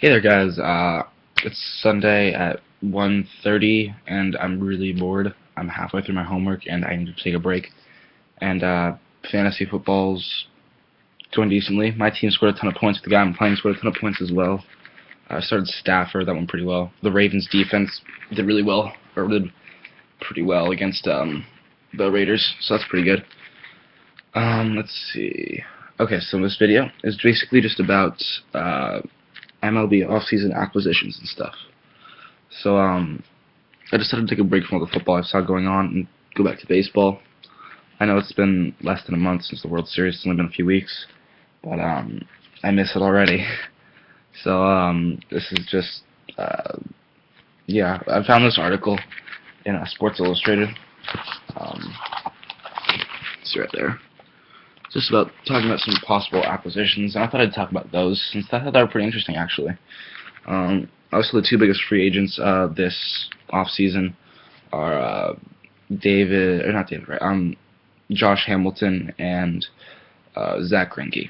Hey there, guys. It's Sunday at 1:30, and I'm really bored. I'm halfway through my homework, and I need to take a break. And fantasy football's going decently. My team scored a ton of points. The guy I'm playing scored a ton of points as well. I started Stafford. That went pretty well. The Ravens defense did really well, or did pretty well against the Raiders, so that's pretty good. Let's see. Okay, so this video is basically just about MLB offseason acquisitions and stuff. So I decided to take a break from all the football I saw going on and go back to baseball. I know it's been less than a month since the World Series. It's only been a few weeks, but I miss it already. So this is just yeah. I found this article in Sports Illustrated. See right there. Just about talking about some possible acquisitions, and I thought I'd talk about those since I thought they were pretty interesting actually. Also, the two biggest free agents this offseason are Josh Hamilton and Zach Greinke.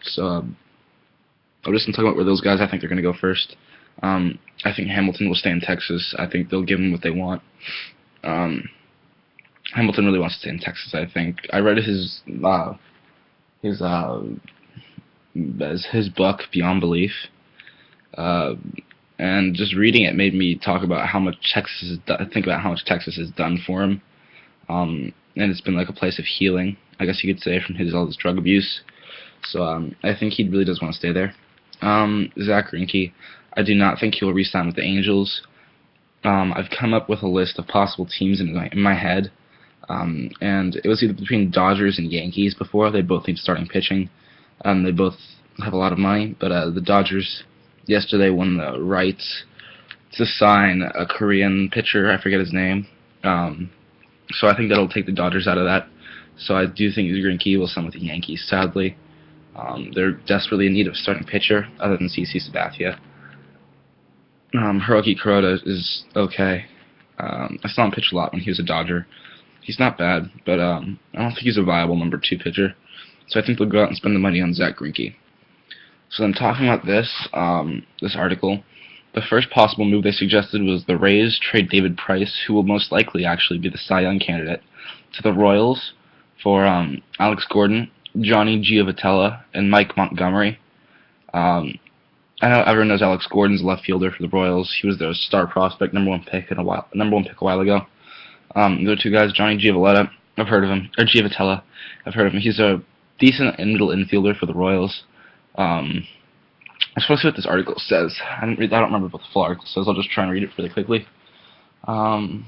So I'm just going to talk about where those guys I think they're going to go first. I think Hamilton will stay in Texas. I think they'll give him what they want. Hamilton really wants to stay in Texas, I think. I read his book Beyond Belief, and just reading it made me talk about how much think about how much Texas has done for him, and it's been like a place of healing, I guess you could say, from all his drug abuse. So I think he really does want to stay there. Zach Greinke, I do not think he'll re-sign with the Angels. I've come up with a list of possible teams in my head. And it was either between Dodgers and Yankees before. They both need starting pitching. They both have a lot of money, but the Dodgers yesterday won the rights to sign a Korean pitcher. I forget his name. So I think that'll take the Dodgers out of that. So I do think Greinke will sign with the Yankees, sadly. They're desperately in need of a starting pitcher, other than CC Sabathia. Hiroki Kuroda is okay. I saw him pitch a lot when he was a Dodger. He's not bad, but I don't think he's a viable number 2 pitcher. So I think they'll go out and spend the money on Zach Greinke. So then talking about this article, the first possible move they suggested was the Rays trade David Price, who will most likely actually be the Cy Young candidate, to the Royals for Alex Gordon, Johnny Giovitella, and Mike Montgomery. I know everyone knows Alex Gordon's a left fielder for the Royals. He was their star prospect, number one pick a while ago. The other two guys, Johnny Giovitella, I've heard of him, or Giovitella, I've heard of him. He's a decent middle infielder for the Royals. I'm supposed to see what this article says. I don't remember what the full article says. I'll just try and read it really quickly. They're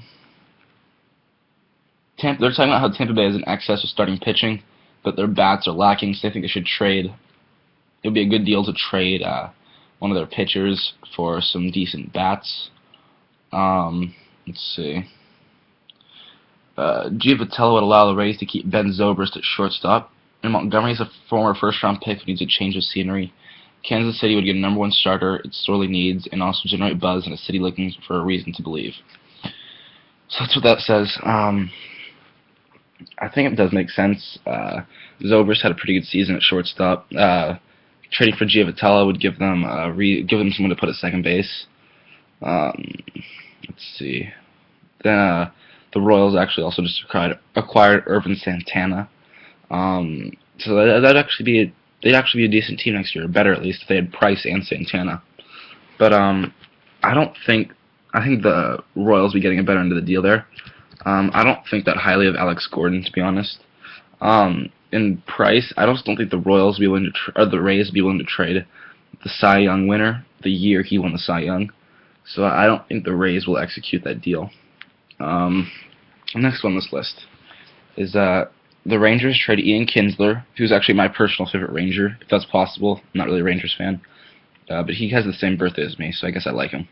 talking about how Tampa Bay has an excess of starting pitching, but their bats are lacking, so they think they should trade. It would be a good deal to trade one of their pitchers for some decent bats. Let's see. Giovitella would allow the Rays to keep Ben Zobrist at shortstop, and Montgomery is a former first-round pick who needs a change of scenery. Kansas City would get a number 1 starter it sorely needs, and also generate buzz in a city looking for a reason to believe. So that's what that says. I think it does make sense. Zobrist had a pretty good season at shortstop. Trading for Giovitella would give them someone to put at second base. Let's see. Then the Royals actually also just acquired Irvin Santana. So they'd actually be a decent team next year, or better at least if they had Price and Santana. But I think the Royals will be getting a better end of the deal there. I don't think that highly of Alex Gordon, to be honest. In Price, I just don't think the Royals will be willing or the Rays will be willing to trade the Cy Young winner the year he won the Cy Young. So I don't think the Rays will execute that deal. Next on this list is the Rangers trade Ian Kinsler, who's actually my personal favorite Ranger, if that's possible. I'm not really a Rangers fan, but he has the same birthday as me, so I guess I like him.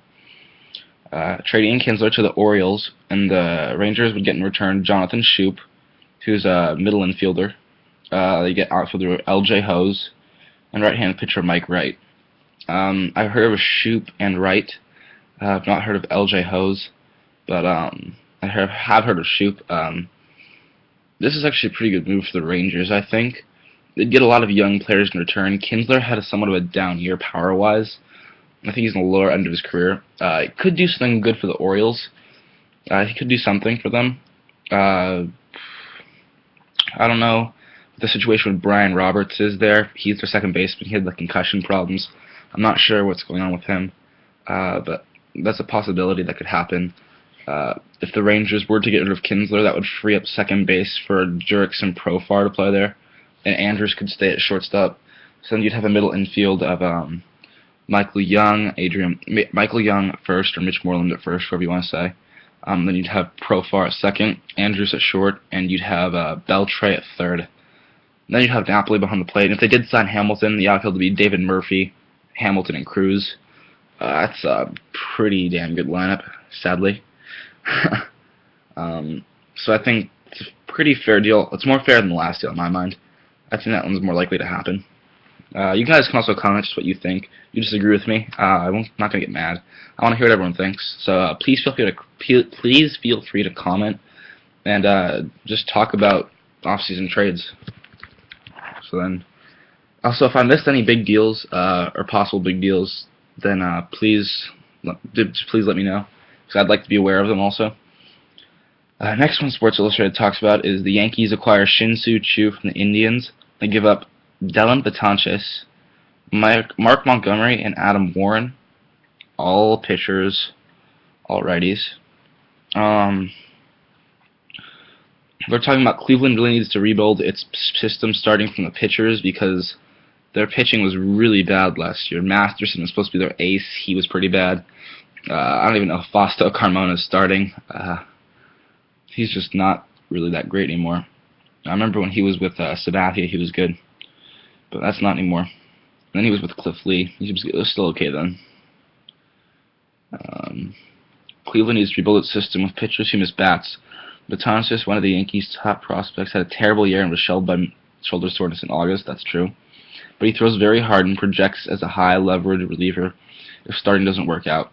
Trade Ian Kinsler to the Orioles, and the Rangers would get in return Jonathan Schoop, who's a middle infielder. They get outfielder L.J. Hose, and right-handed pitcher Mike Wright. I've heard of Schoop and Wright. I've not heard of L.J. Hose, but I have heard of Schoop. This is actually a pretty good move for the Rangers, I think. They'd get a lot of young players in return. Kinsler had somewhat of a down year power-wise, I think he's in the lower end of his career. He could do something good for the Orioles. He could do something for them. Uh, I don't know what the situation with Brian Roberts is there. He's their second baseman. He had like concussion problems. I'm not sure what's going on with him, but that's a possibility that could happen. If the Rangers were to get rid of Kinsler, that would free up second base for Jurickson and Profar to play there, and Andrews could stay at shortstop. So then you'd have a middle infield of Michael Young at first, or Mitch Moreland at first, whatever you want to say. Then you'd have Profar at second, Andrews at short, and you'd have Beltre at third. And then you'd have Napoli behind the plate. And if they did sign Hamilton, the outfield would be David Murphy, Hamilton, and Cruz. That's a pretty damn good lineup, sadly. So I think it's a pretty fair deal. It's more fair than the last deal in my mind. I think that one's more likely to happen. You guys can also comment just what you think. You disagree with me, I'm not going to get mad. I want to hear what everyone thinks. So please feel free to comment and just talk about off-season trades. So then, also if I missed any big deals or possible big deals, then please let me know, because I'd like to be aware of them also. Next one Sports Illustrated talks about is the Yankees acquire Shin-Soo Choo from the Indians. They give up Dellin Betances, Mark Montgomery, and Adam Warren, all pitchers, all righties. They're talking about Cleveland really needs to rebuild its system starting from the pitchers because their pitching was really bad last year. Masterson was supposed to be their ace. He was pretty bad. I don't even know if Fausto Carmona is starting. He's just not really that great anymore. I remember when he was with Sabathia, he was good. But that's not anymore. And then he was with Cliff Lee. He was still okay then. Cleveland needs to rebuild its system with pitchers who miss bats. Betances, one of the Yankees' top prospects, had a terrible year and was shelled by shoulder soreness in August. That's true. But he throws very hard and projects as a high-leverage reliever if starting doesn't work out.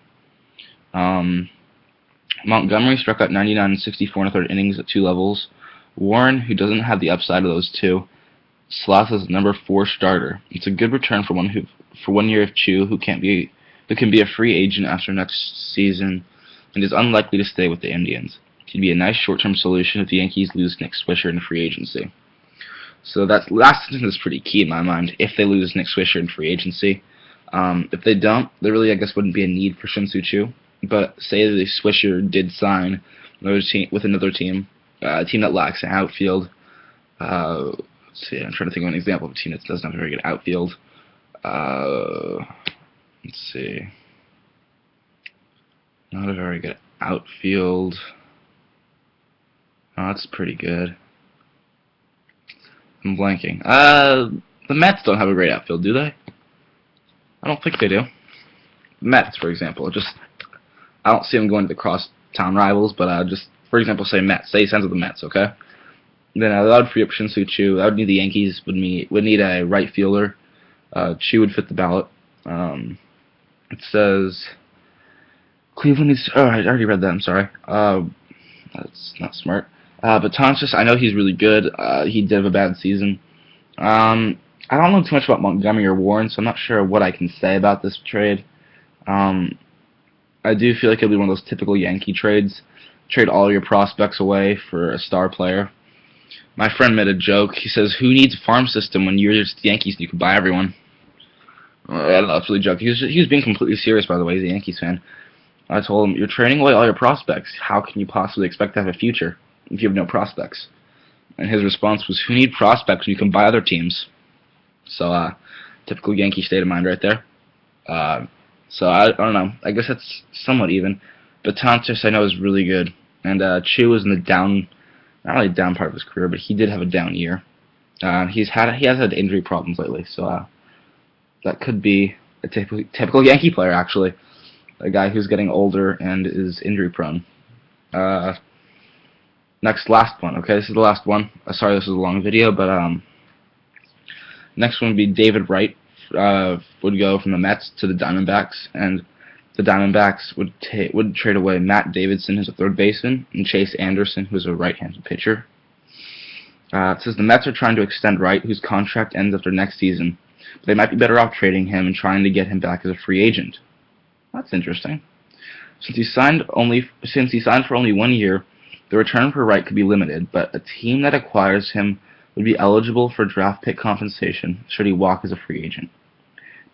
Montgomery struck out 99 and 64 in the third innings at two levels. Warren, who doesn't have the upside of those two, slots as number 4 starter. It's a good return for 1 year of Choo, who can be a free agent after next season and is unlikely to stay with the Indians. He'd be a nice short-term solution if the Yankees lose Nick Swisher in free agency. So that last sentence is pretty key in my mind. If they lose Nick Swisher in free agency, if they don't, there really I guess wouldn't be a need for Shin-Soo Choo. But say that the Swisher did sign with another team, a team that lacks an outfield. Let's see, I'm trying to think of an example of a team that doesn't have a very good outfield. Let's see. Not a very good outfield. Oh, that's pretty good. I'm blanking. The Mets don't have a great outfield, do they? I don't think they do. The Mets, for example, I don't see them going to the cross-town rivals, but just, for example, say Mets. Say he signs with the Mets, okay? Then that would free up Shin-Soo Choo. That would need the Yankees would need a right fielder. Choo would fit the ballot. It says Cleveland needs. Oh, I already read that. I'm sorry. That's not smart. But Betances, I know he's really good. He did have a bad season. I don't know too much about Montgomery or Warren, so I'm not sure what I can say about this trade. I do feel like it'll be one of those typical Yankee trades. Trade all your prospects away for a star player. My friend made a joke. He says, "Who needs a farm system when you're just the Yankees and you can buy everyone?" I don't know. It's really joking. He was being completely serious, by the way. He's a Yankees fan. I told him, "You're trading away all your prospects. How can you possibly expect to have a future if you have no prospects?" And his response was, "Who need prospects when you can buy other teams?" So, typical Yankee state of mind right there. So I don't know. I guess that's somewhat even. But Betances, I know, is really good. And Choo is in the down, not really down part of his career, but he did have a down year. He has had injury problems lately, so that could be a typical Yankee player, actually. A guy who's getting older and is injury prone. Last one. Okay, this is the last one. Sorry, this is a long video, but next one would be David Wright. Would go from the Mets to the Diamondbacks, and the Diamondbacks would trade away Matt Davidson, who's a third baseman, and Chase Anderson, who's a right-handed pitcher. It says the Mets are trying to extend Wright, whose contract ends after next season. But they might be better off trading him and trying to get him back as a free agent. That's interesting. Since he signed for only 1 year, the return for Wright could be limited, but a team that acquires him would be eligible for draft pick compensation should he walk as a free agent.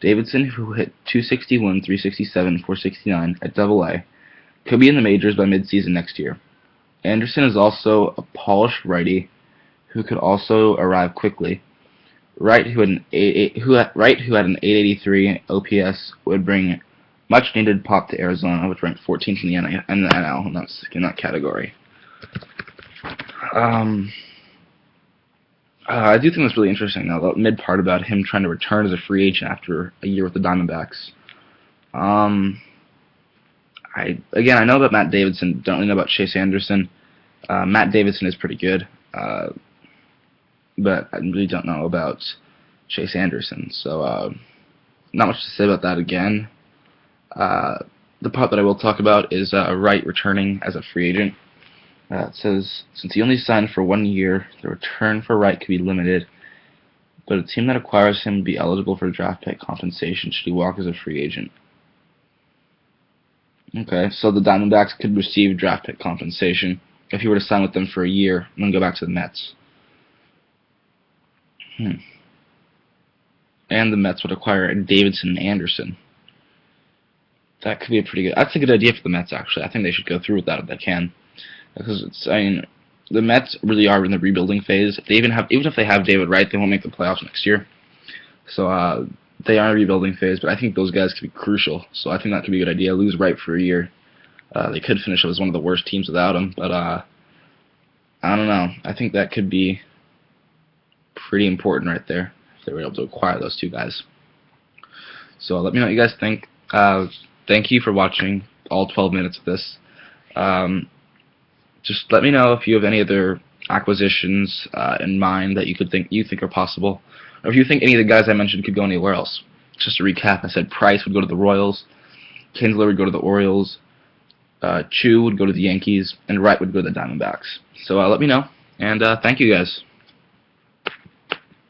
Davidson, who hit 261, 367, 469 at Double-A, could be in the majors by midseason next year. Anderson is also a polished righty who could also arrive quickly. Wright, who had an 883 OPS, would bring much needed pop to Arizona, which ranked 14th in the NL in that category. I do think that's really interesting, though, the mid part about him trying to return as a free agent after a year with the Diamondbacks. I know about Matt Davidson, don't really know about Chase Anderson. Matt Davidson is pretty good, but I really don't know about Chase Anderson, so not much to say about that again. The part that I will talk about is Wright returning as a free agent. It says, since he only signed for 1 year, the return for Wright could be limited, but a team that acquires him would be eligible for draft pick compensation should he walk as a free agent. Okay, so the Diamondbacks could receive draft pick compensation if he were to sign with them for a year and then go back to the Mets. And the Mets would acquire Davidson and Anderson. That could be a pretty good. That's a good idea for the Mets, actually. I think they should go through with that if they can, because the Mets really are in the rebuilding phase. Even if they have David Wright, they won't make the playoffs next year. So they are in a rebuilding phase, but I think those guys could be crucial. So I think that could be a good idea. Lose Wright for a year. They could finish as one of the worst teams without him, but I don't know. I think that could be pretty important right there if they were able to acquire those two guys. So let me know what you guys think. Thank you for watching all 12 minutes of this. Just let me know if you have any other acquisitions in mind that you think are possible, or if you think any of the guys I mentioned could go anywhere else. Just to recap, I said Price would go to the Royals, Kinsler would go to the Orioles, Chu would go to the Yankees, and Wright would go to the Diamondbacks. So let me know, and thank you guys.